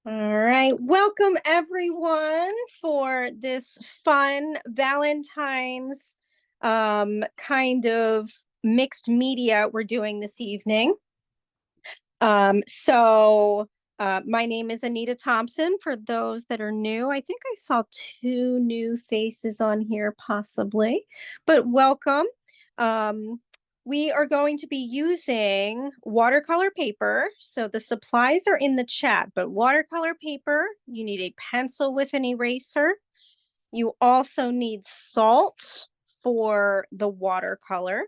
All right. Welcome everyone for this fun Valentine's kind of mixed media we're doing this evening. My name is Anita Thompson. For those that are new, I think I saw two new faces on here possibly, but welcome. Um, we are going to be using watercolor paper. So the supplies are in the chat, but watercolor paper, you need a pencil with an eraser. You also need salt for the watercolor,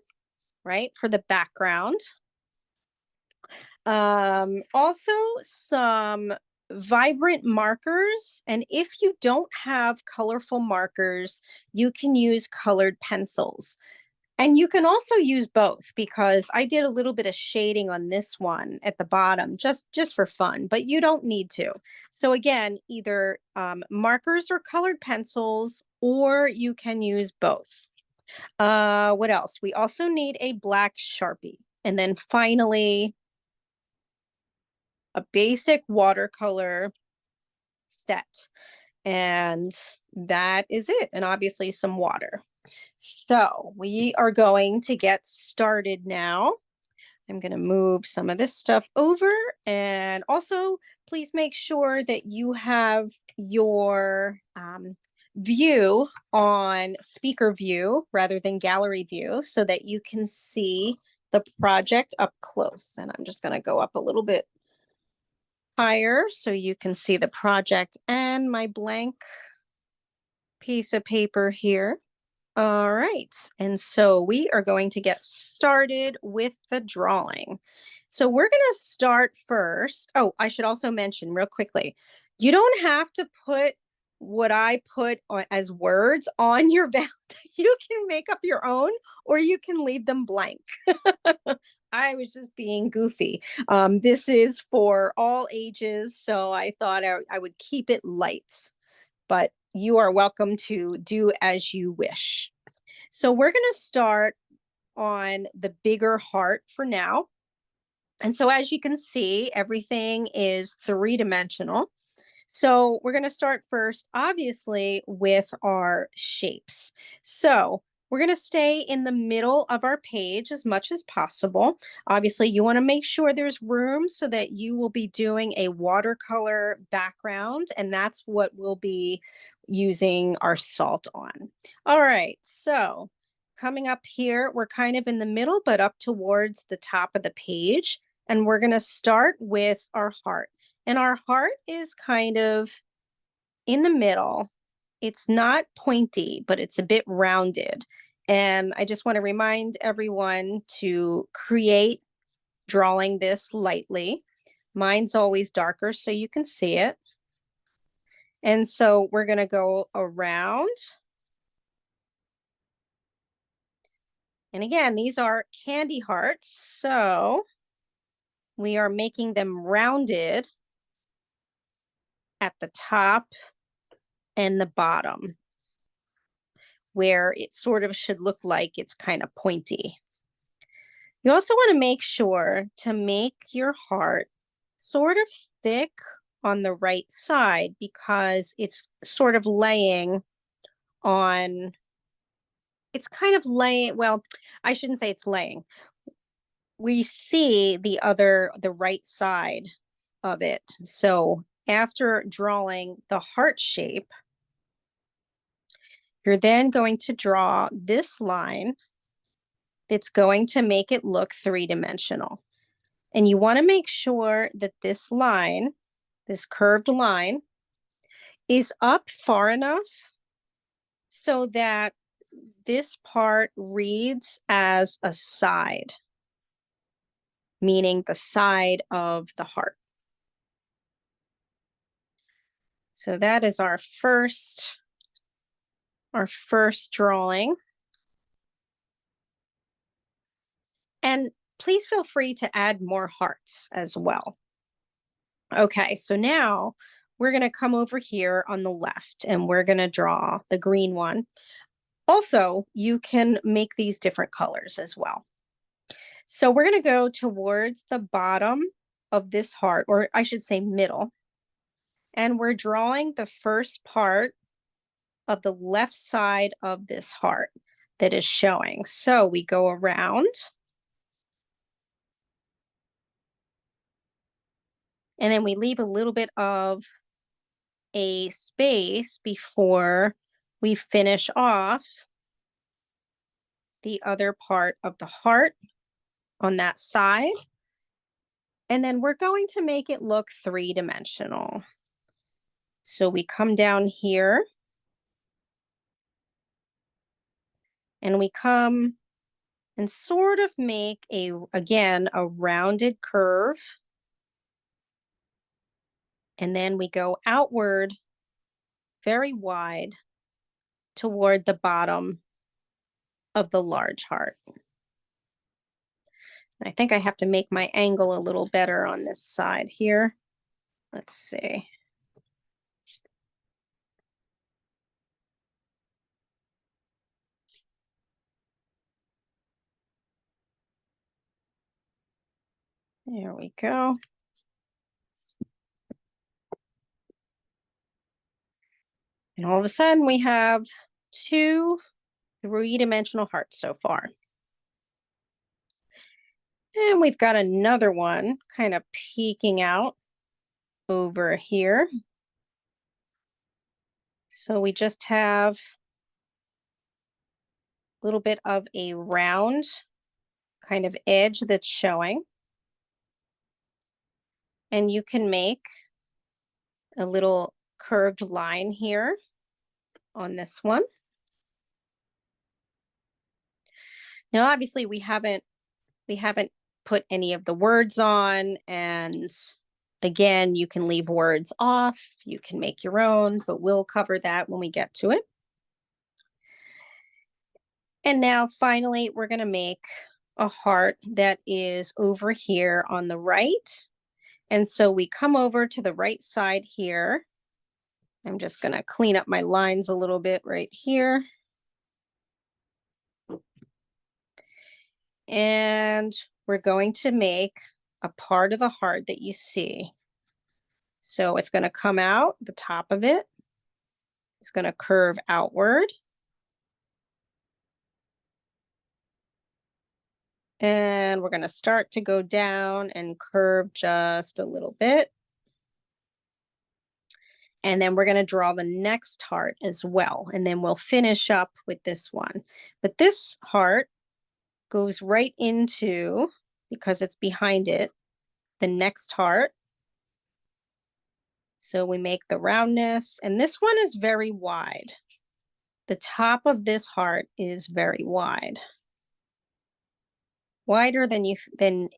right? For the background. Also some vibrant markers. And if you don't have colorful markers, you can use colored pencils. And you can also use both because I did a little bit of shading on this one at the bottom just for fun, but you don't need to. So again, either markers or colored pencils, or you can use both. What else? We also need a black Sharpie. And then finally, a basic watercolor set. And that is it. And obviously some water. So we are going to get started now. I'm going to move some of this stuff over. And also, please make sure that you have your view on speaker view rather than gallery view so that you can see the project up close. And I'm just going to go up a little bit higher so you can see the project and my blank piece of paper here. All right, and so we are going to get started with the drawing. So we're going to start first. Oh, I should also mention real quickly, you don't have to put what I put as words on your Valentine. You can make up your own or you can leave them blank. I was just being goofy. This is for all ages, so I thought I would keep it light, but you are welcome to do as you wish. So we're going to start on the bigger heart for now. And so as you can see, everything is three-dimensional. So we're going to start first, obviously, with our shapes. So we're going to stay in the middle of our page as much as possible. Obviously, you want to make sure there's room so that you will be doing a watercolor background, and that's what we'll be using our salt on. All right, so coming up here, we're kind of in the middle, but up towards the top of the page. And we're going to start with our heart. And our heart is kind of in the middle. It's not pointy, but it's a bit rounded. And I just want to remind everyone to create drawing this lightly. Mine's always darker so you can see it. And so we're going to go around. And again, these are candy hearts. So we are making them rounded at the top and the bottom, where it sort of should look like it's kind of pointy. You also want to make sure to make your heart sort of thick on the right side because it's sort of laying on, it's kind of laying, well, I shouldn't say it's laying. We see the right side of it. So after drawing the heart shape, you're then going to draw this line that's going to make it look three-dimensional. And you want to make sure that this line, this curved line, is up far enough so that this part reads as a side, meaning the side of the heart. So that is our first drawing. And please feel free to add more hearts as well. Okay, so now we're going to come over here on the left and we're going to draw the green one. Also, you can make these different colors as well. So we're going to go towards the bottom of this heart, or I should say middle. And we're drawing the first part of the left side of this heart that is showing. So we go around and then we leave a little bit of a space before we finish off the other part of the heart on that side. And then we're going to make it look three-dimensional. So we come down here and we come and sort of make again, a rounded curve. And then we go outward very wide toward the bottom of the large heart. I think I have to make my angle a little better on this side here. Let's see. There we go. And all of a sudden we have two three-dimensional hearts so far. And we've got another one kind of peeking out over here. So we just have a little bit of a round kind of edge that's showing. And you can make a little curved line here on this one. Now, obviously, we haven't put any of the words on, and again, you can leave words off, you can make your own, but we'll cover that when we get to it. And now finally, we're going to make a heart that is over here on the right. And so we come over to the right side here. I'm just going to clean up my lines a little bit right here. And we're going to make a part of the heart that you see. So it's going to come out, the top of it. It's going to curve outward. And we're going to start to go down and curve just a little bit. And then we're going to draw the next heart as well. And then we'll finish up with this one. But this heart goes right into, because it's behind it, the next heart. So we make the roundness, and this one is very wide. The top of this heart is very wide. Wider than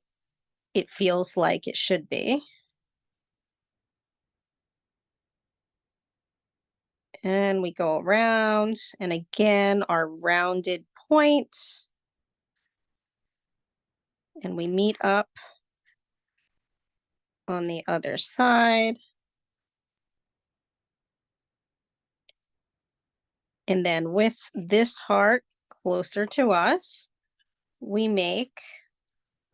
it feels like it should be. And we go around, and again, our rounded point. And we meet up on the other side. And then with this heart closer to us, we make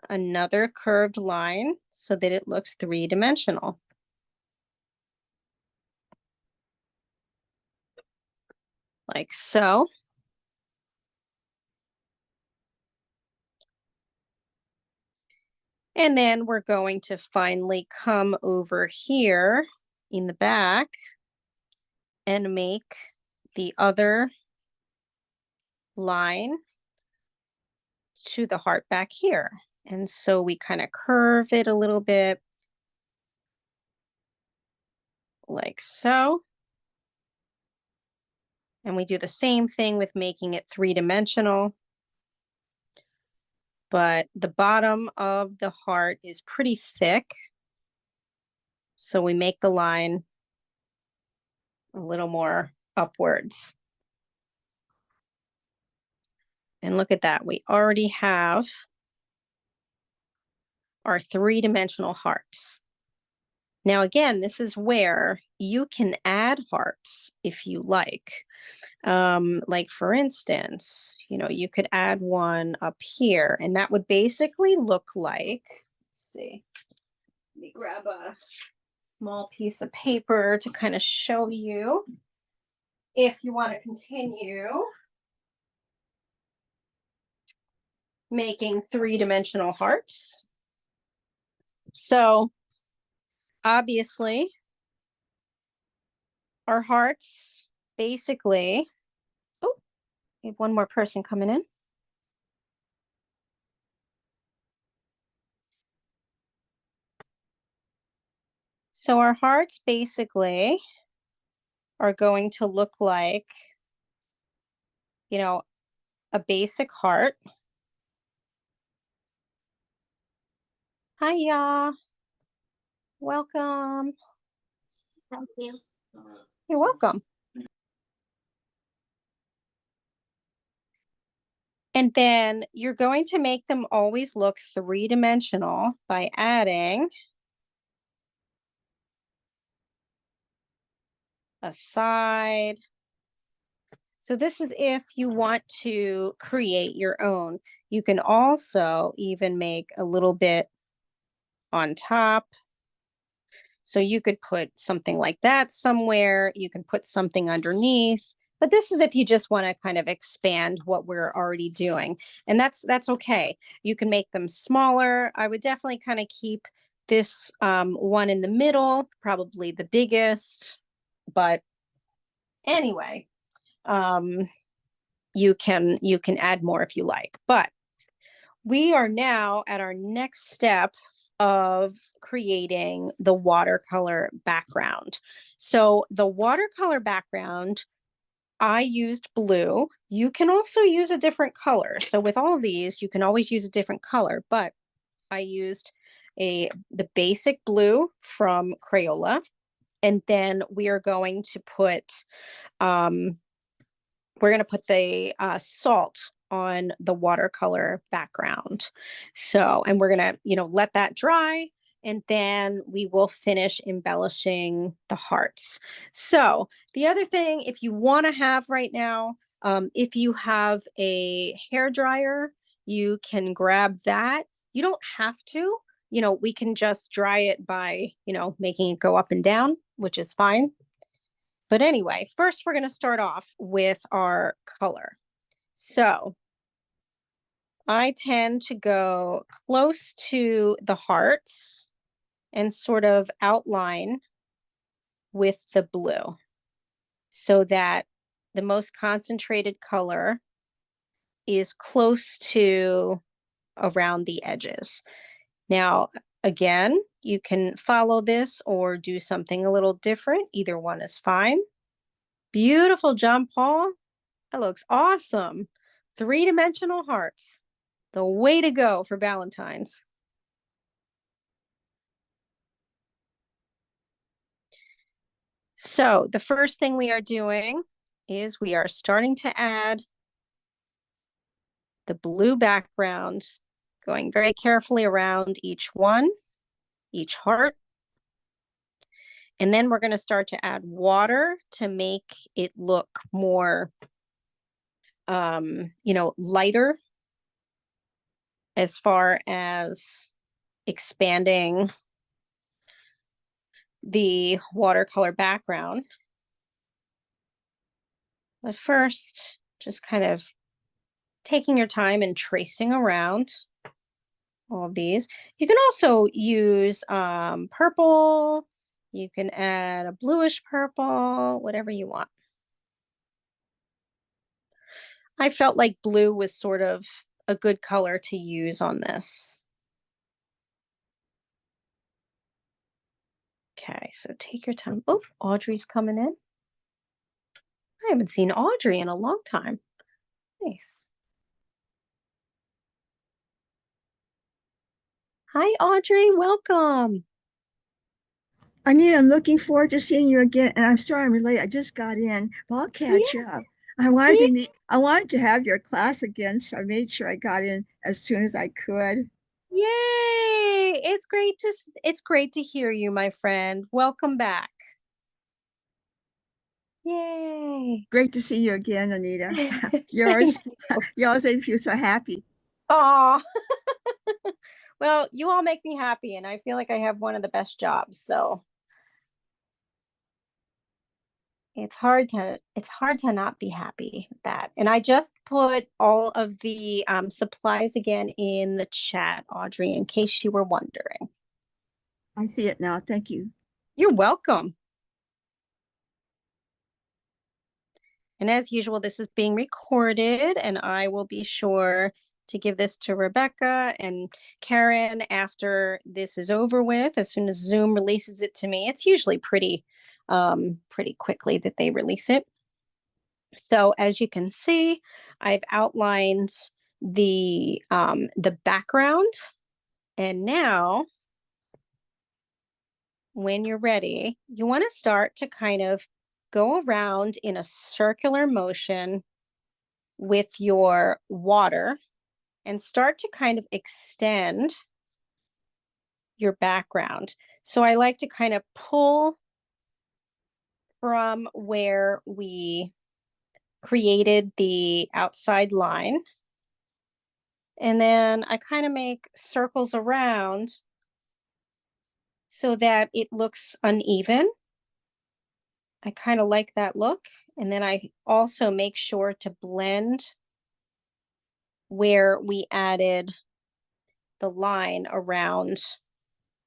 another curved line so that it looks three-dimensional. Like so. And then we're going to finally come over here in the back and make the other line to the heart back here. And so we kind of curve it a little bit like so. And we do the same thing with making it three-dimensional. But the bottom of the heart is pretty thick. So we make the line a little more upwards. And look at that. We already have our three-dimensional hearts. Now, again, this is where you can add hearts if you like. Like for instance, you could add one up here, and that would basically look like, let's see, let me grab a small piece of paper to kind of show you if you want to continue making three-dimensional hearts. So obviously our hearts basically, oh, we have one more person coming in. So our hearts basically are going to look like, you know, a basic heart. Hiya, welcome. Thank you. You're welcome. And then you're going to make them always look three-dimensional by adding a side. So this is if you want to create your own. You can also even make a little bit on top. So you could put something like that somewhere. You can put something underneath. But this is if you just want to kind of expand what we're already doing. And that's okay. You can make them smaller. I would definitely kind of keep this one in the middle, probably the biggest. But anyway, you can add more if you like. But we are now at our next step of creating the watercolor background. So the watercolor background, I used blue. You can also use a different color. So with all of these, you can always use a different color, but I used the basic blue from Crayola. And then we are going to put the salt on the watercolor background. So, and we're going to, let that dry, and then we will finish embellishing the hearts. So the other thing, if you want to have right now, if you have a hair dryer, you can grab that. You don't have to, we can just dry it by, making it go up and down, which is fine. But anyway, first we're going to start off with our color. So I tend to go close to the hearts and sort of outline with the blue so that the most concentrated color is close to around the edges. Now, again, you can follow this or do something a little different. Either one is fine. Beautiful, John Paul. That looks awesome. Three-dimensional hearts. The way to go for Valentine's. So the first thing we are doing is we are starting to add the blue background, going very carefully around each one, each heart. And then we're going to start to add water to make it look more, lighter as far as expanding the watercolor background. But first, just kind of taking your time and tracing around all of these. You can also use purple. You can add a bluish purple, whatever you want. I felt like blue was sort of a good color to use on this. Okay, so take your time. Oh, Audrey's coming in. I haven't seen Audrey in a long time. Nice. Hi, Audrey. Welcome. Anita, I'm looking forward to seeing you again. And I'm sorry I'm late. I just got in, but I'll catch up. I wanted to have your class again, so I made sure I got in as soon as I could. Yay! It's great to hear you, my friend. Welcome back. Yay. Great to see you again, Anita. Yours. You always make me feel so happy. Aw. Well, you all make me happy, and I feel like I have one of the best jobs. So it's hard to not be happy with that. And I just put all of the supplies again in the chat, Audrey, in case you were wondering. I see it now. Thank you. You're welcome. And as usual, this is being recorded, and I will be sure to give this to Rebecca and Karen after this is over with. As soon as Zoom releases it to me, it's usually pretty quickly that they release it. So as you can see, I've outlined the background, and now when you're ready, you want to start to kind of go around in a circular motion with your water and start to kind of extend your background. So I like to kind of pull from where we created the outside line. And then I kind of make circles around so that it looks uneven. I kind of like that look. And then I also make sure to blend where we added the line around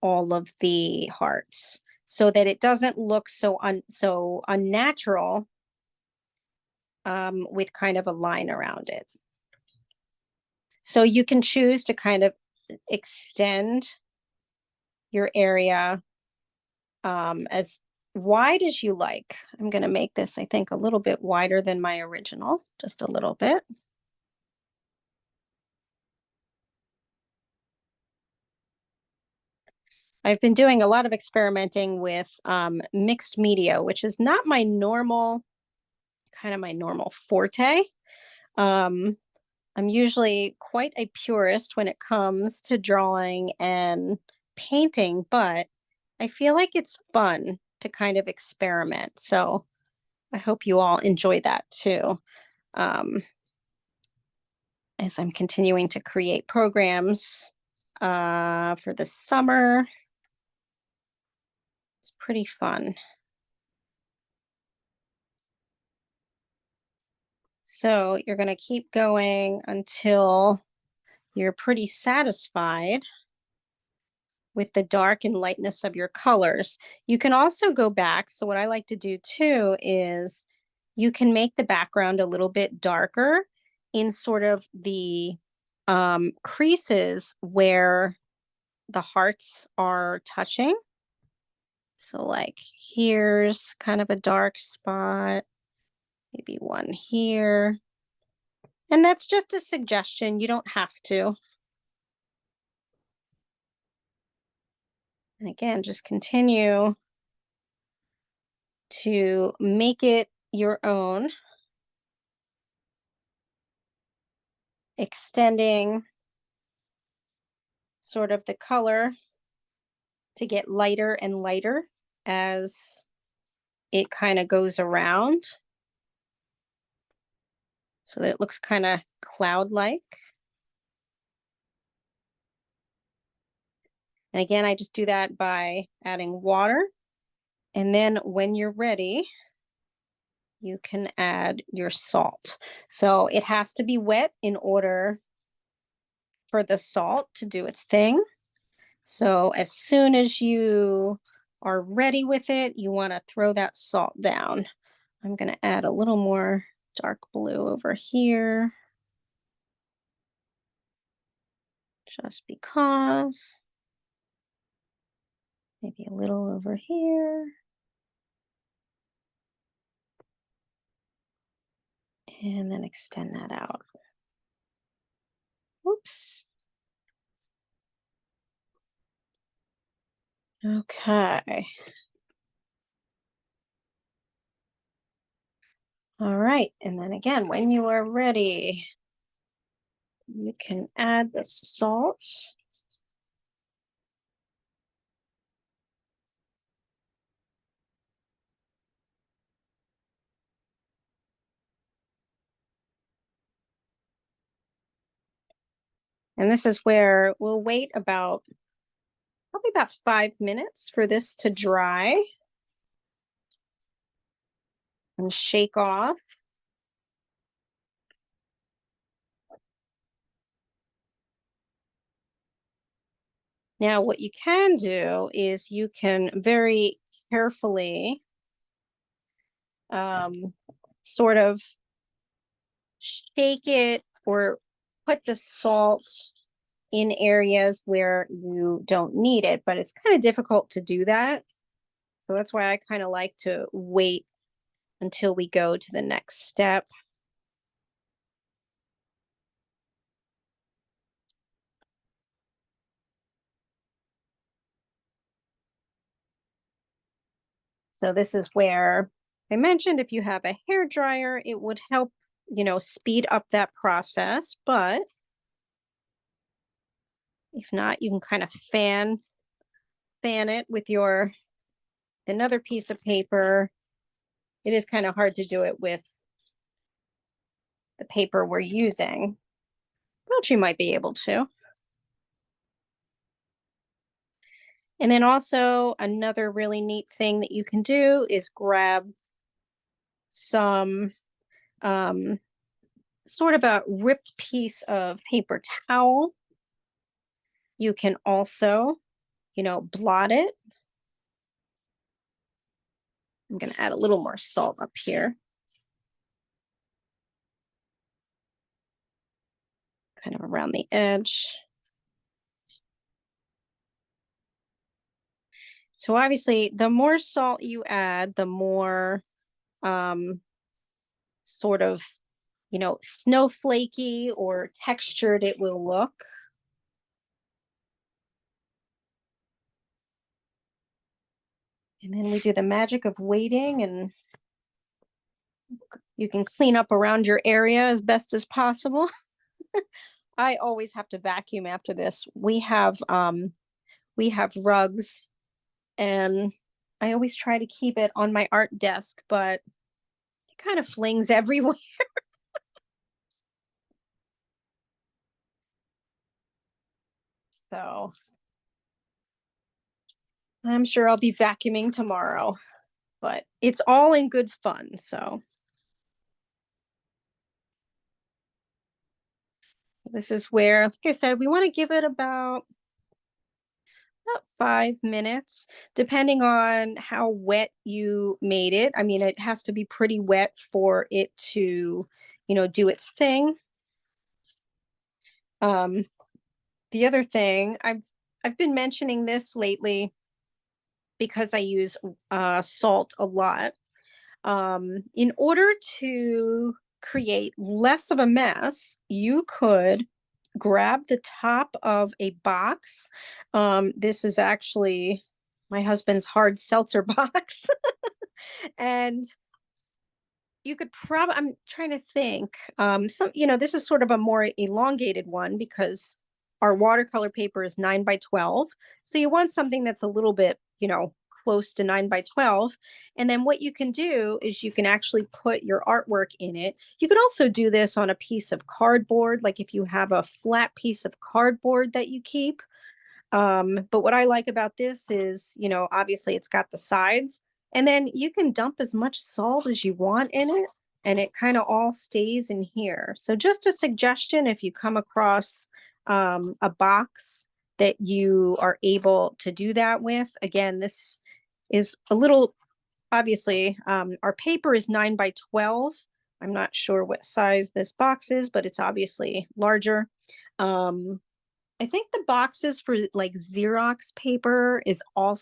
all of the hearts so that it doesn't look so unnatural with kind of a line around it. So you can choose to kind of extend your area as wide as you like. I'm going to make this, I think, a little bit wider than my original, just a little bit. I've been doing a lot of experimenting with mixed media, which is not my normal, kind of my normal forte. Um, I'm usually quite a purist when it comes to drawing and painting, but I feel like it's fun to kind of experiment. So I hope you all enjoy that too. Um, as I'm continuing to create programs for the summer. It's pretty fun. So you're going to keep going until you're pretty satisfied with the dark and lightness of your colors. You can also go back. So what I like to do too is you can make the background a little bit darker in sort of the creases where the hearts are touching. So like here's kind of a dark spot, maybe one here. And that's just a suggestion. You don't have to. And again, just continue to make it your own, extending sort of the color to get lighter and lighter as it kind of goes around so that it looks kind of cloud-like. And again, I just do that by adding water. And then when you're ready, you can add your salt. So it has to be wet in order for the salt to do its thing. So as soon as you are ready with it, you want to throw that salt down. I'm going to add a little more dark blue over here. Just because. Maybe a little over here. And then extend that out. Oops. Okay. All right. And then again, when you are ready, you can add the salt. And this is where we'll wait probably about 5 minutes for this to dry. and shake off. Now, what you can do is you can very carefully um, sort of shake it or put the salt in areas where you don't need it, but it's kind of difficult to do that. So that's why I kind of like to wait until we go to the next step. So this is where I mentioned if you have a hair dryer, it would help, speed up that process. But if not, you can kind of fan it with your another piece of paper. It is kind of hard to do it with the paper we're using, but you might be able to. And then also another really neat thing that you can do is grab some um, sort of a ripped piece of paper towel. You can also, blot it. I'm going to add a little more salt up here, kind of around the edge. So obviously, the more salt you add, the more sort of, snowflakey or textured it will look. And then we do the magic of waiting, and you can clean up around your area as best as possible. I always have to vacuum after this. We have rugs, and I always try to keep it on my art desk, but it kind of flings everywhere. So I'm sure I'll be vacuuming tomorrow, but it's all in good fun. So this is where, like I said, we want to give it about 5 minutes, depending on how wet you made it. I mean, it has to be pretty wet for it to, do its thing. Um, the other thing, I've been mentioning this lately because I use salt a lot. In order to create less of a mess, you could grab the top of a box. This is actually my husband's hard seltzer box. And you could probably, I'm trying to think, this is sort of a more elongated one because our watercolor paper is 9 by 12. So you want something that's a little bit, close to 9 by 12. And then what you can do is you can actually put your artwork in it. You could also do this on a piece of cardboard, like if you have a flat piece of cardboard that you keep. But what I like about this is, obviously it's got the sides, and then you can dump as much salt as you want in it, and it kind of all stays in here. So just a suggestion, if you come across a box that you are able to do that with, again, this is a little, obviously, our paper is 9 by 12. I'm not sure what size this box is, but it's obviously larger. I think the boxes for like Xerox paper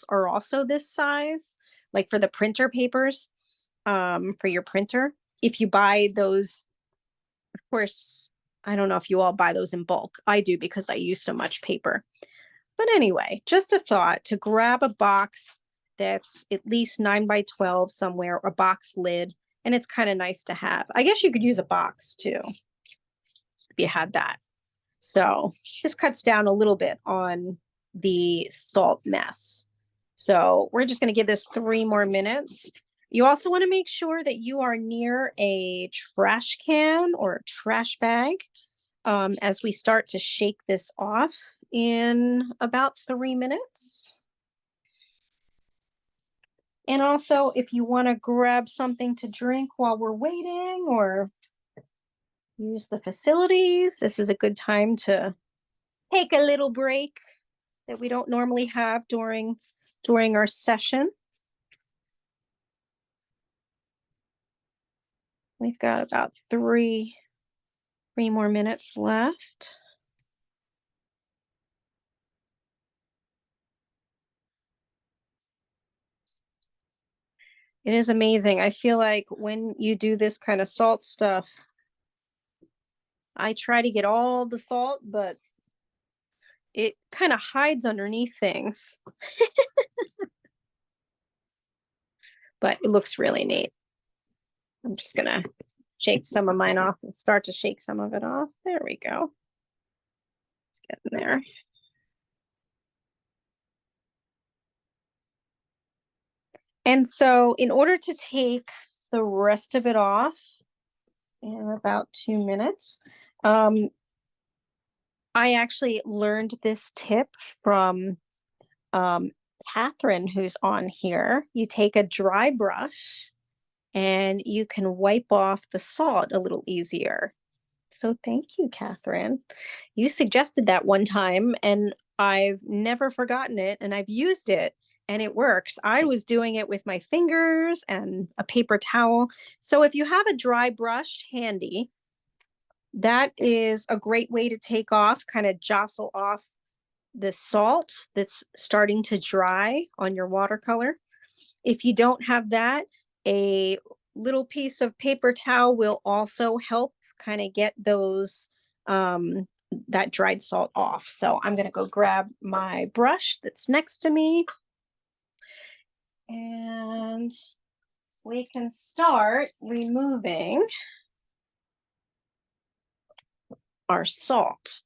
are also this size, like for the printer papers, for your printer. If you buy those, of course, I don't know if you all buy those in bulk. I do because I use so much paper. But anyway, just a thought to grab a box that's at least 9 by 12 somewhere, a box lid, and it's kind of nice to have. I guess you could use a box too if you had that. So this cuts down a little bit on the salt mess. So we're just going to give this 3 more minutes. You also want to make sure that you are near a trash can or a trash bag as we start to shake this off in about 3 minutes. And also, if you want to grab something to drink while we're waiting or use the facilities, this is a good time to take a little break that we don't normally have during our session. We've got about three more minutes left. It is amazing. I feel like when you do this kind of salt stuff, I try to get all the salt, but it kind of hides underneath things. But it looks really neat. I'm just gonna shake some of mine off and start to shake some of it off. There we go. Let's get in there. And so in order to take the rest of it off in about 2 minutes, I actually learned this tip from Catherine, who's on here. You take a dry brush and you can wipe off the salt a little easier. So thank you, Catherine. You suggested that one time and I've never forgotten it and I've used it and it works. I was doing it with my fingers and a paper towel. So if you have a dry brush handy, that is a great way to take off, kind of jostle off the salt that's starting to dry on your watercolor. If you don't have that, a little piece of paper towel will also help kind of get those that dried salt off. So I'm going to go grab my brush that's next to me and we can start removing our salt.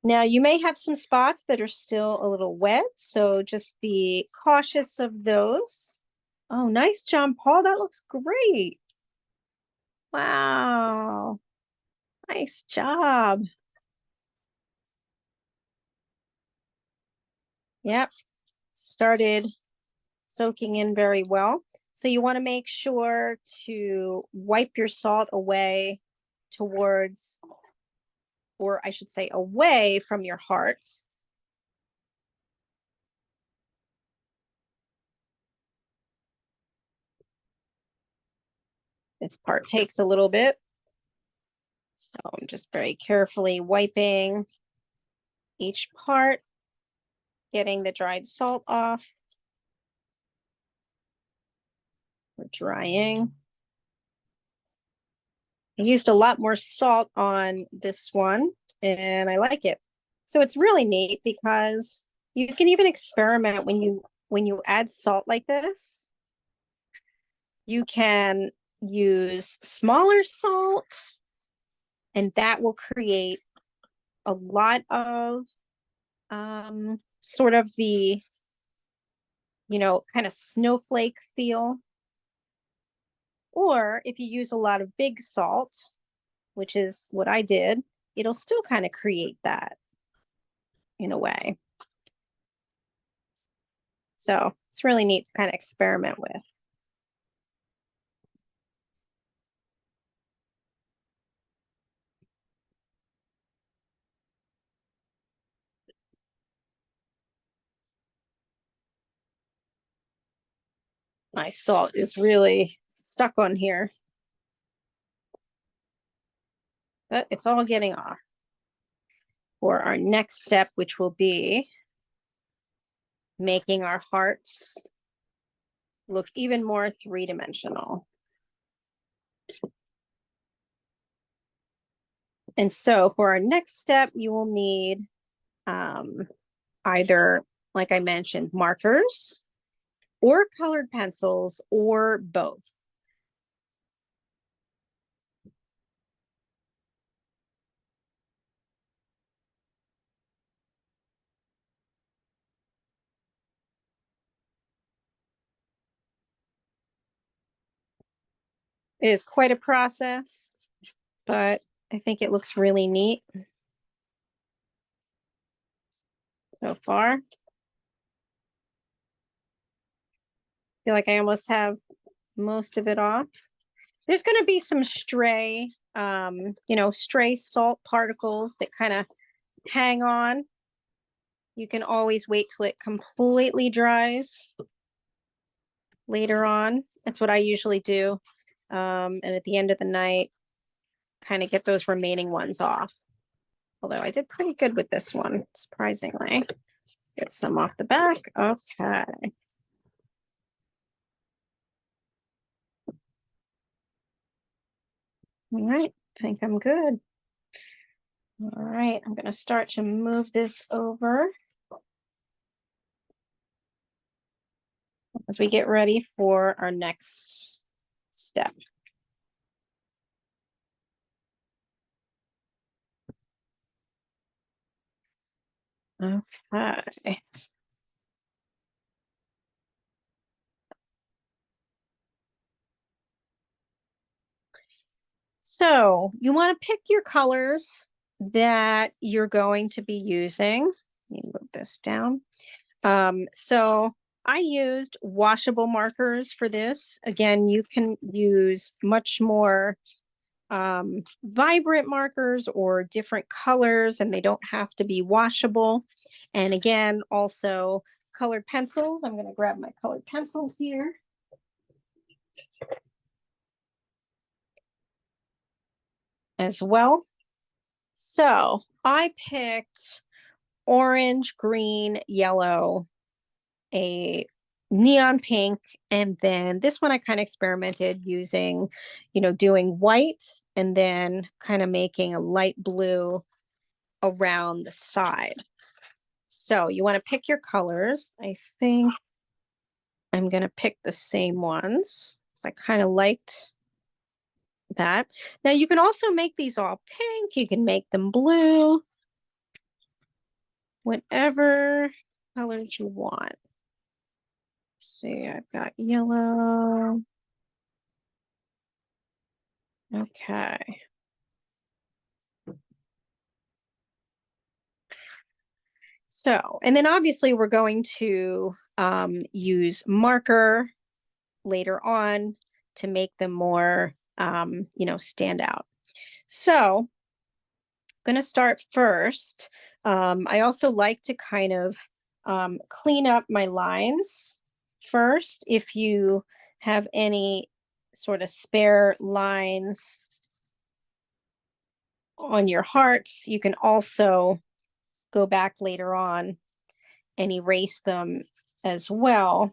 Now you may have some spots that are still a little wet, so just be cautious of those. Oh, nice job, Paul. That looks great. Wow. Nice job. Yep. Started soaking in very well. So you want to make sure to wipe your salt away towards, or I should say away from your hearts. This part takes a little bit. So I'm just very carefully wiping each part, getting the dried salt off. We're drying. I used a lot more salt on this one and I like it. So it's really neat because you can even experiment when you add salt like this. You can use smaller salt and that will create a lot of sort of the, kind of snowflake feel. Or if you use a lot of big salt, which is what I did, it'll still kind of create that in a way. So it's really neat to kind of experiment with. My salt is really stuck on here, but it's all getting off for our next step, which will be making our hearts look even more three-dimensional. And so for our next step, you will need either, like I mentioned, markers or colored pencils or both. It is quite a process, but I think it looks really neat. so far. Feel like I almost have most of it off. There's going to be some stray, stray salt particles that kind of hang on. You can always wait till it completely dries later on. That's what I usually do. And at the end of the night, kind of get those remaining ones off. Although I did pretty good with this one, surprisingly. Get some off the back. Okay. All right, I think I'm good. All right, I'm going to start to move this over as we get ready for our next step. Okay. So you want to pick your colors that you're going to be using. Let me move this down. So I used washable markers for this. Again, you can use much more vibrant markers or different colors, and they don't have to be washable. And again, also colored pencils. I'm going to grab my colored pencils here. As well. So I picked orange, green, yellow, a neon pink, and then this one I kind of experimented using, doing white and then kind of making a light blue around the side. So you want to pick your colors. I think I'm going to pick the same ones because I kind of liked that. Now you can also make these all pink. You can make them blue. Whatever colors you want. Let's see, I've got yellow. Okay. So, and then obviously we're going to use marker later on to make them more, stand out. So, I'm going to start first. I also like to kind of clean up my lines first. If you have any sort of spare lines on your hearts, you can also go back later on and erase them as well.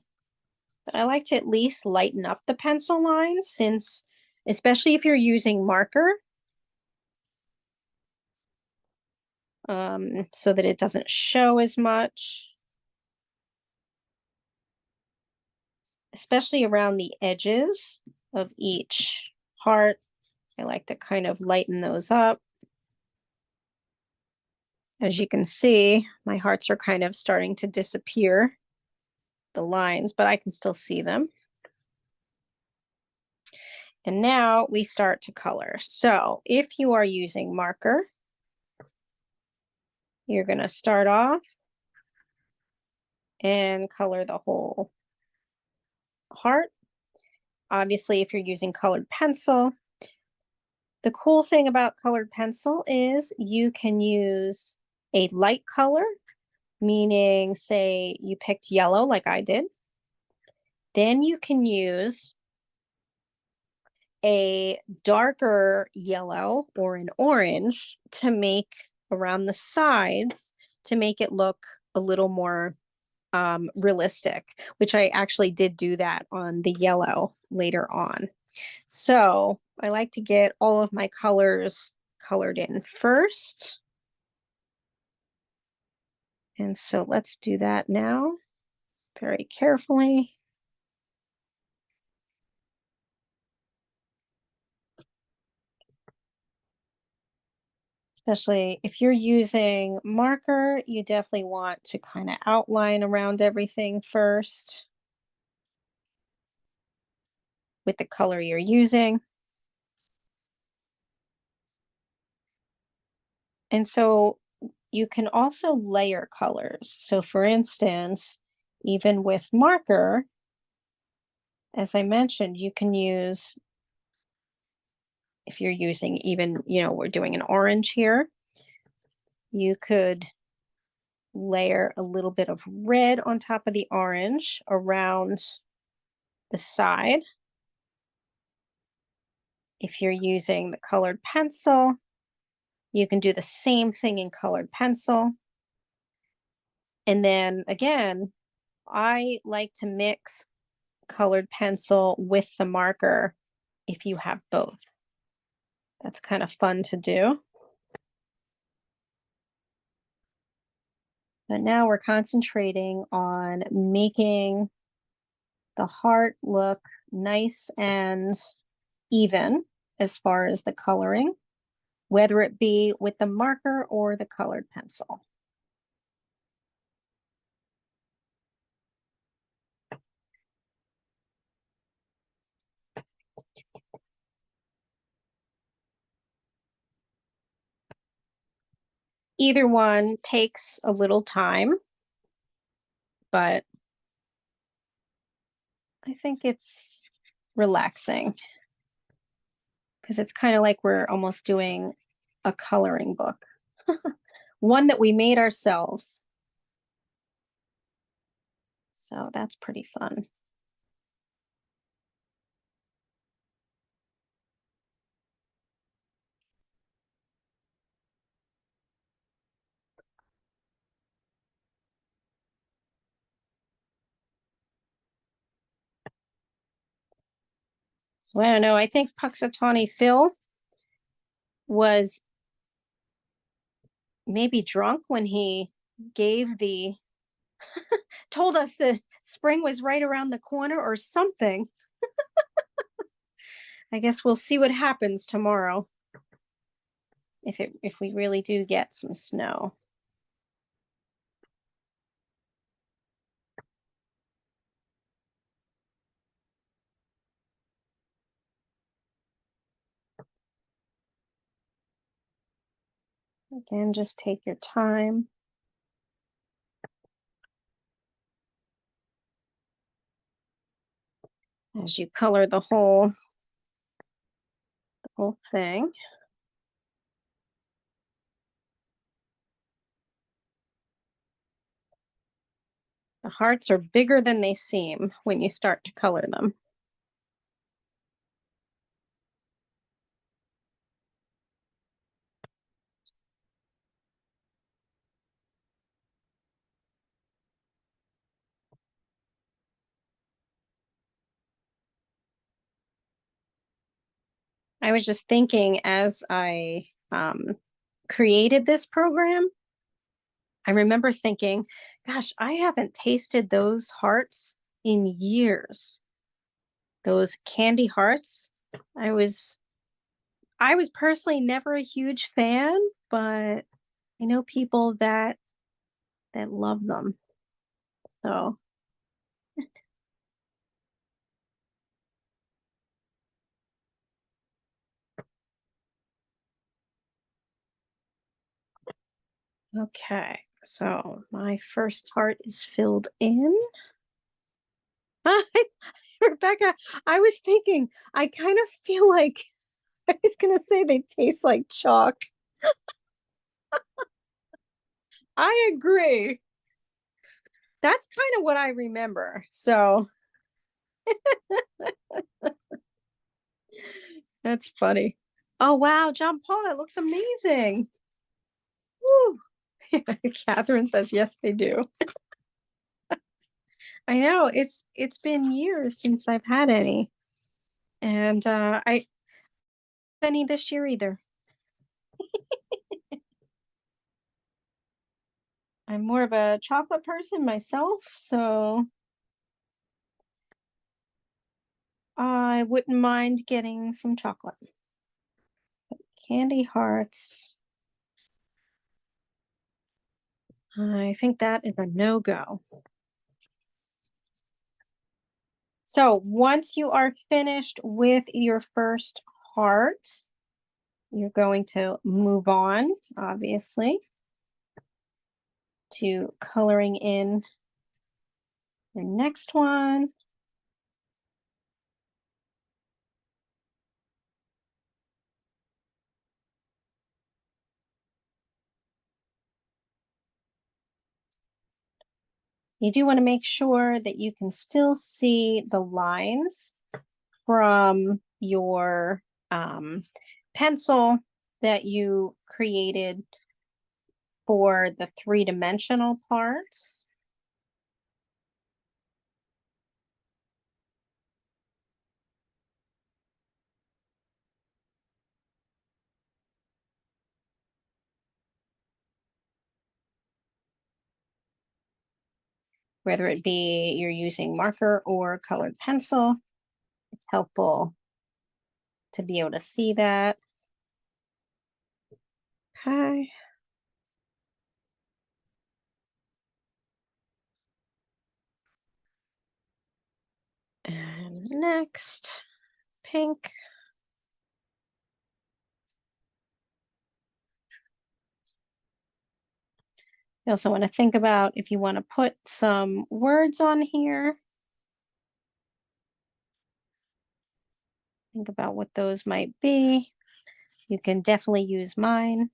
But I like to at least lighten up the pencil lines, since, especially if you're using marker, so that it doesn't show as much, especially around the edges of each heart. I like to kind of lighten those up. As you can see, my hearts are kind of starting to disappear, the lines, but I can still see them. And now we start to color. So if you are using marker, you're going to start off and color the whole heart. Obviously, if you're using colored pencil, the cool thing about colored pencil is you can use a light color, meaning, say you picked yellow like I did. Then you can use a darker yellow or an orange to make around the sides to make it look a little more realistic, which I actually did do that on the yellow later on. So I like to get all of my colors colored in first. And so let's do that now very carefully. Especially if you're using marker, you definitely want to kind of outline around everything first with the color you're using. And so you can also layer colors. So for instance, even with marker, as I mentioned, you can use, if you're using even, we're doing an orange here, you could layer a little bit of red on top of the orange around the side. If you're using the colored pencil, you can do the same thing in colored pencil. And then again, I like to mix colored pencil with the marker if you have both. That's kind of fun to do. But now we're concentrating on making the heart look nice and even as far as the coloring, whether it be with the marker or the colored pencil. Either one takes a little time, but I think it's relaxing because it's kind of like we're almost doing a coloring book, one that we made ourselves. So that's pretty fun. So I don't know. I think Puxatawny Phil was maybe drunk when he gave the told us that spring was right around the corner or something. I guess we'll see what happens tomorrow if we really do get some snow. Again, just take your time. As you color the whole thing. The hearts are bigger than they seem when you start to color them. I was just thinking as I created this program, I remember thinking, gosh, I haven't tasted those hearts in years. Those candy hearts. I was I was personally never a huge fan, but I know people that love them. So, okay. So, my first heart is filled in. Rebecca, I was thinking, I kind of feel like I was going to say they taste like chalk. I agree. That's kind of what I remember. So, that's funny. Oh, wow, John Paul, that looks amazing. Woo. Catherine says, yes, they do. I know it's been years since I've had any. And I any this year either. I'm more of a chocolate person myself, so I wouldn't mind getting some chocolate. Candy hearts. I think that is a no-go. So once you are finished with your first heart, you're going to move on, obviously. to coloring in your next one. You do want to make sure that you can still see the lines from your pencil that you created for the three-dimensional parts. Whether it be you're using marker or colored pencil, it's helpful to be able to see that. Okay. And next, pink. You also want to think about if you want to put some words on here. Think about what those might be. You can definitely use mine.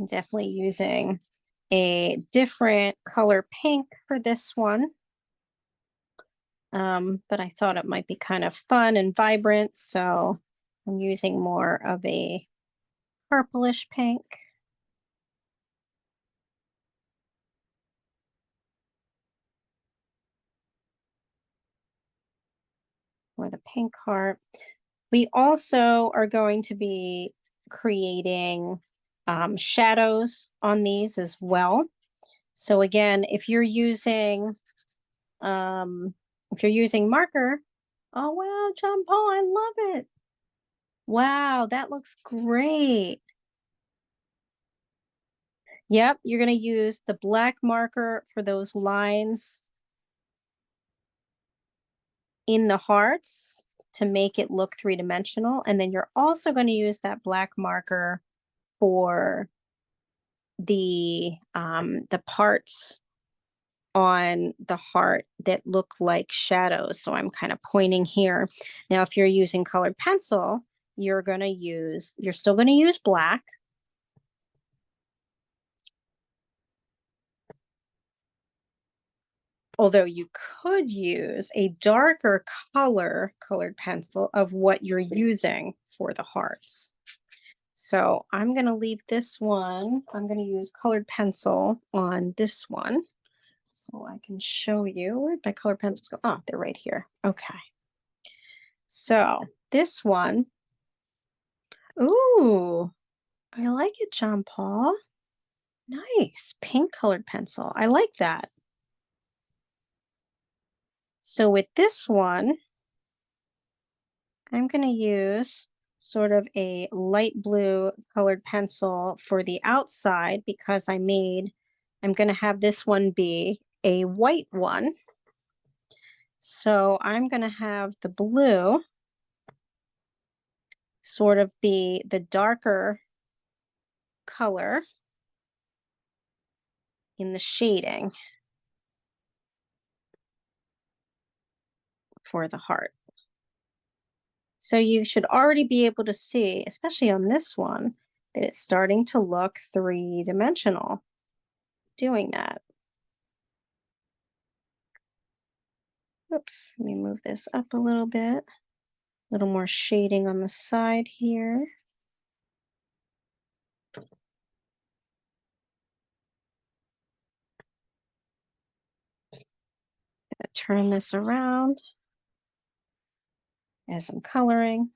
I'm definitely using a different color pink for this one. But I thought it might be kind of fun and vibrant, so I'm using more of a purplish pink. Or the pink heart. We also are going to be creating shadows on these as well. So again, if you're using marker, oh wow, John Paul, I love it. Wow, that looks great. Yep, you're going to use the black marker for those lines in the hearts to make it look three-dimensional. And then you're also going to use that black marker for the parts on the heart that look like shadows. So I'm kind of pointing here. Now, if you're using colored pencil, you're still going to use black. Although you could use a darker colored pencil of what you're using for the hearts. So I'm going to leave this one. I'm going to use colored pencil on this one. So I can show you where my colored pencils go. Oh, they're right here. Okay. So this one, ooh, I like it, John Paul. Nice pink colored pencil. I like that. So with this one, I'm going to use sort of a light blue colored pencil for the outside because I'm going to have this one be a white one. So I'm going to have the blue sort of be the darker color in the shading for the heart. So you should already be able to see, especially on this one, that it's starting to look three-dimensional doing that. Oops, let me move this up a little bit. A little more shading on the side here. Turn this around as I'm coloring.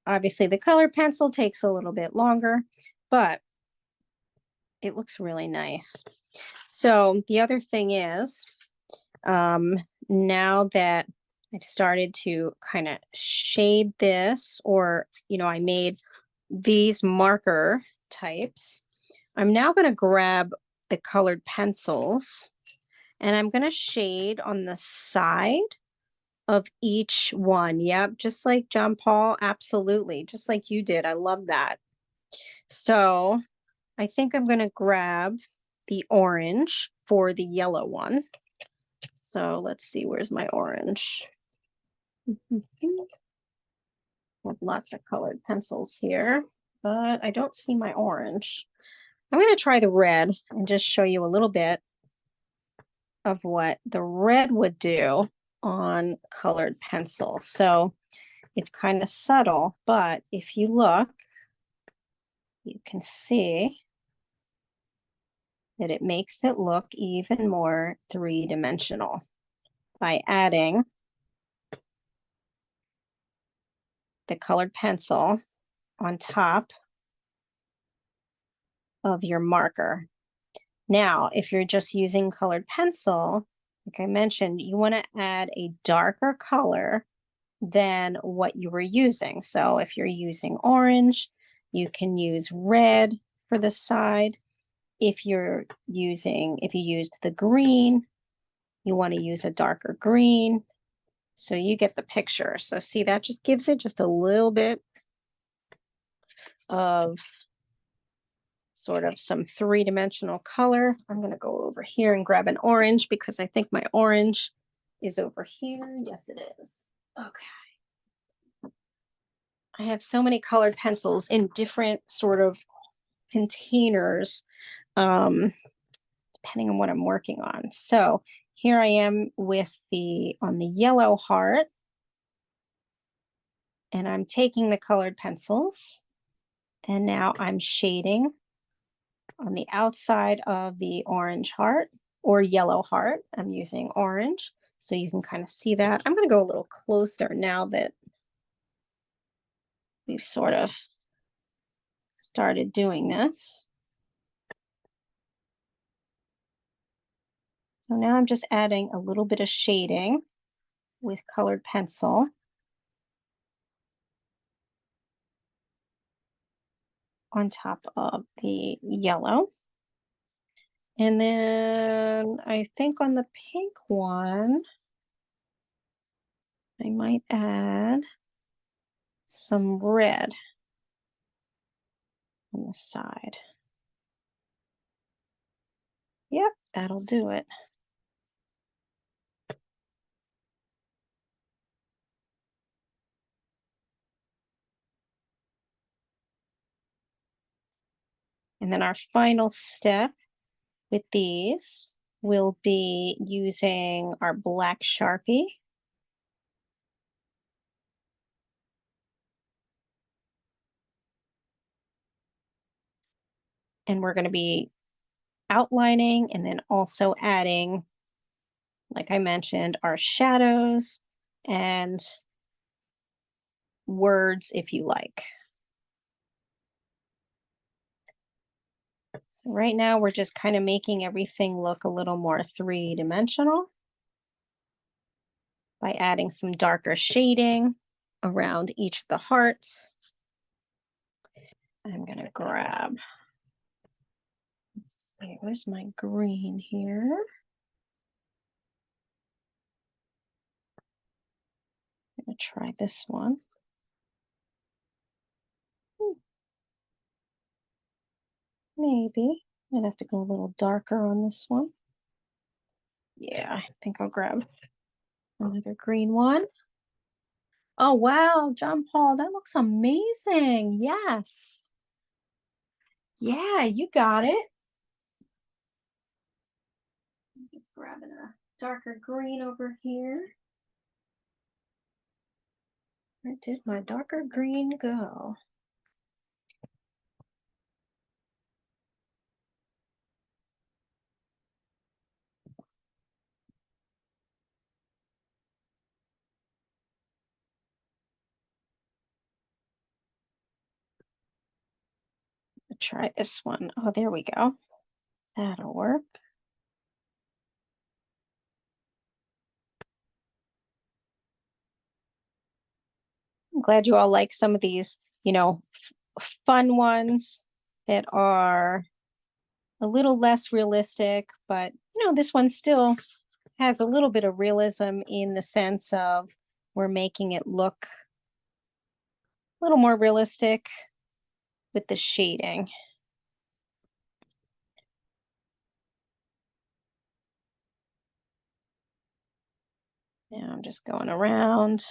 Obviously, the colored pencil takes a little bit longer, but it looks really nice. So the other thing is, um, now that I've started to kind of shade this, or, I made these marker types, I'm now going to grab the colored pencils and I'm going to shade on the side of each one. Yep, just like John Paul. Absolutely. Just like you did. I love that. So I think I'm going to grab the orange for the yellow one. So let's see, where's my orange? I have lots of colored pencils here, but I don't see my orange. I'm going to try the red and just show you a little bit of what the red would do on colored pencil. So it's kind of subtle, but if you look, you can see that it makes it look even more three-dimensional by adding the colored pencil on top of your marker. Now, if you're just using colored pencil, like I mentioned, you want to add a darker color than what you were using. So if you're using orange, you can use red for the side. If you used the green, you want to use a darker green. So you get the picture. So see, that just gives it just a little bit of sort of some three-dimensional color. I'm going to go over here and grab an orange because I think my orange is over here. Yes, it is. Okay. I have so many colored pencils in different sort of containers, depending on what I'm working on. So here I am with on the yellow heart, and I'm taking the colored pencils, and now I'm shading on the outside of the orange heart or yellow heart. I'm using orange, so you can kind of see that. I'm going to go a little closer now that we've sort of started doing this. So now I'm just adding a little bit of shading with colored pencil on top of the yellow. And then I think on the pink one, I might add some red on the side. Yep, that'll do it. And then our final step with these will be using our black Sharpie. And we're going to be outlining and then also adding, like I mentioned, our shadows and words if you like. So right now we're just kind of making everything look a little more three-dimensional by adding some darker shading around each of the hearts. I'm going to grab, let's see, where's my green here? I'm going to try this one. Maybe. I'd have to go a little darker on this one. Yeah, I think I'll grab another green one. Oh, wow, John Paul, that looks amazing. Yes. Yeah, you got it. Just grabbing a darker green over here. Where did my darker green go? try this one. Oh, there we go. That'll work. I'm glad you all like some of these, fun ones that are a little less realistic, but this one still has a little bit of realism in the sense of we're making it look a little more realistic with the shading. Now I'm just going around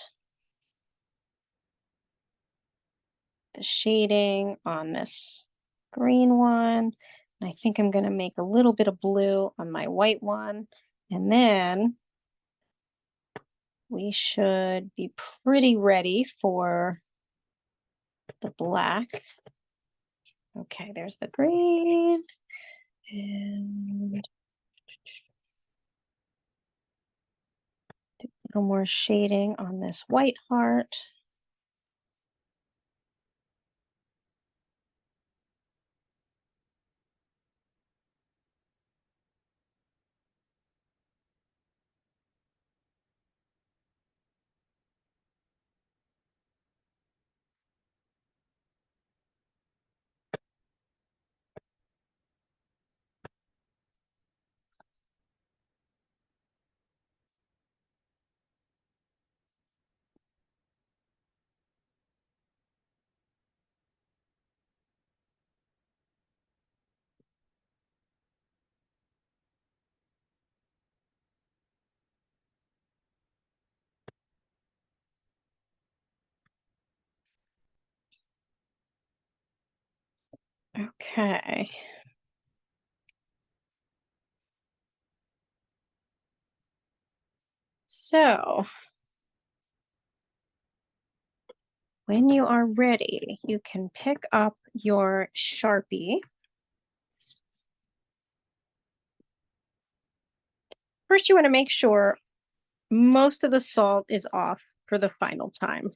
the shading on this green one. And I think I'm going to make a little bit of blue on my white one. And then we should be pretty ready for the black. Okay, there's the green. And do a little more shading on this white heart. Okay. So when you are ready, you can pick up your Sharpie. First, you want to make sure most of the salt is off for the final time.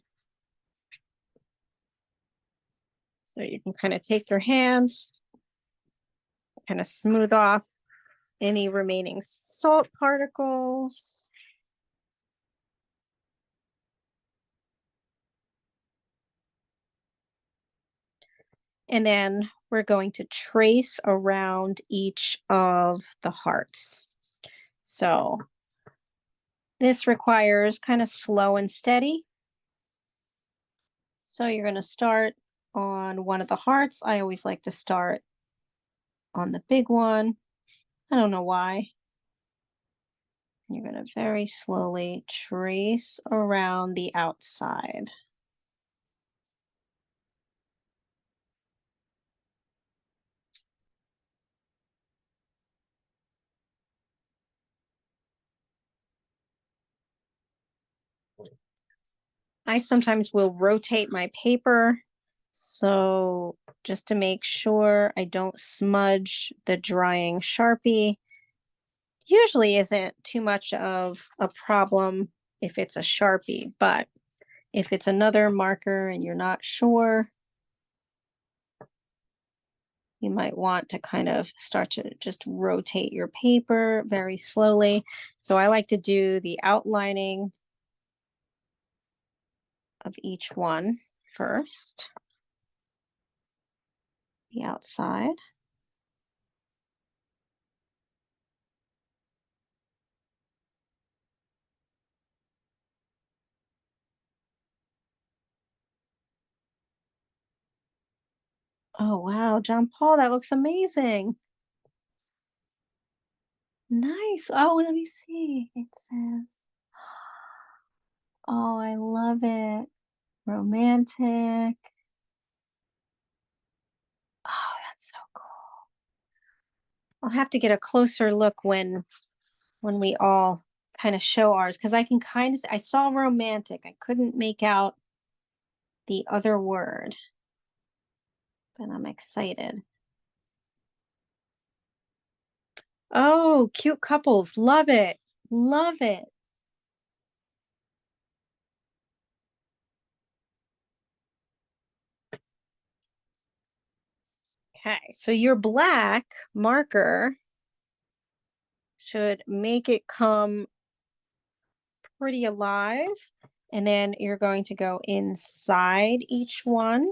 So you can kind of take your hands, kind of smooth off any remaining salt particles. And then we're going to trace around each of the hearts. So this requires kind of slow and steady. So you're going to start on one of the hearts. I always like to start on the big one. I don't know why. You're going to very slowly trace around the outside. I sometimes will rotate my paper. So just to make sure I don't smudge the drying Sharpie. Usually isn't too much of a problem if it's a Sharpie, but if it's another marker and you're not sure, you might want to kind of start to just rotate your paper very slowly. So I like to do the outlining of each one first, the outside. Oh, wow, John Paul, that looks amazing. Nice. Oh, let me see. It says, oh, I love it. Romantic. Oh, that's so cool. I'll have to get a closer look when we all kind of show ours because I can kind of I saw romantic. I couldn't make out the other word, but I'm excited. Oh, cute couples. Love it. Love it. Okay, so your black marker should make it come pretty alive. And then you're going to go inside each one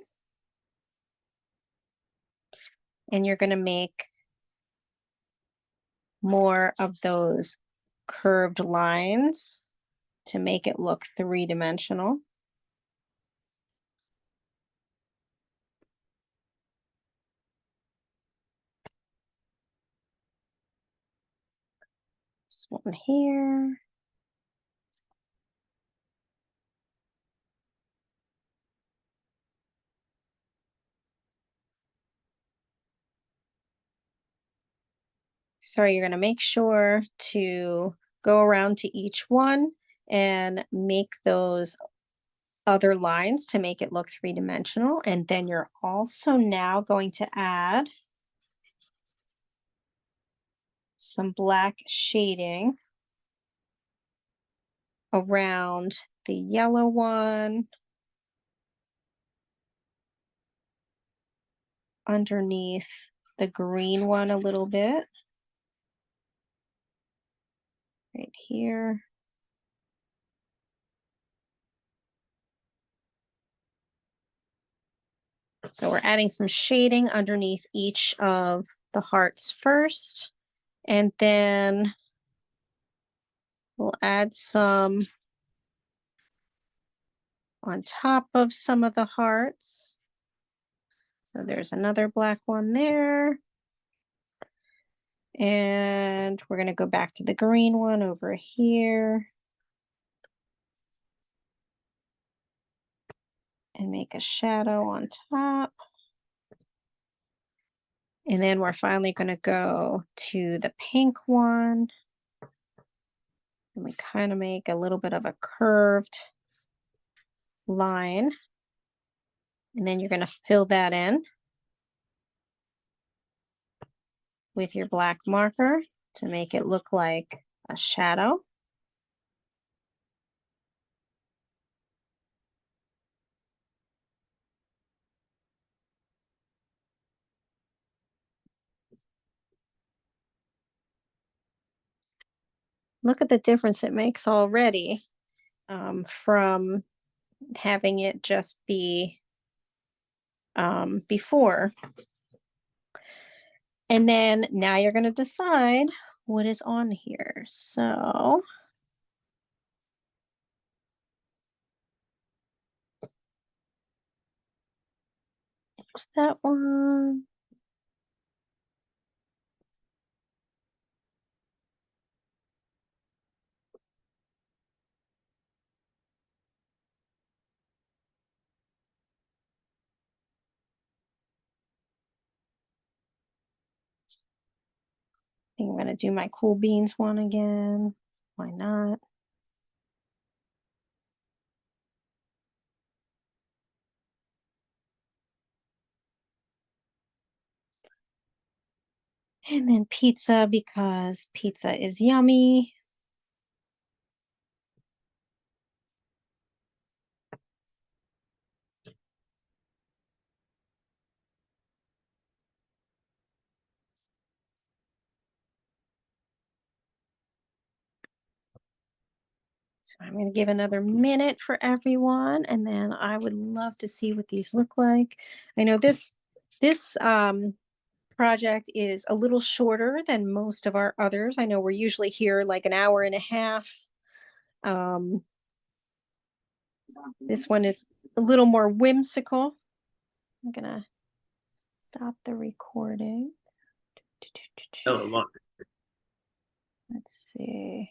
and you're going to make more of those curved lines to make it look three-dimensional. This one here. So you're going to make sure to go around to each one and make those other lines to make it look three-dimensional. And then you're also now going to add some black shading around the yellow one, underneath the green one a little bit, right here. So we're adding some shading underneath each of the hearts first, and then we'll add some on top of some of the hearts. So there's another black one there. And we're going to go back to the green one over here and make a shadow on top. And then we're finally going to go to the pink one. And we kind of make a little bit of a curved line. And then you're going to fill that in with your black marker to make it look like a shadow. Look at the difference it makes already from having it just be before. And then now you're going to decide what is on here. So there's that one. I think I'm going to do my cool beans one again. Why not? And then pizza because pizza is yummy. So I'm going to give another minute for everyone, and then I would love to see what these look like. I know this project is a little shorter than most of our others. I know we're usually here like an hour and a half. This one is a little more whimsical. I'm gonna stop the recording. Oh, look. Let's see.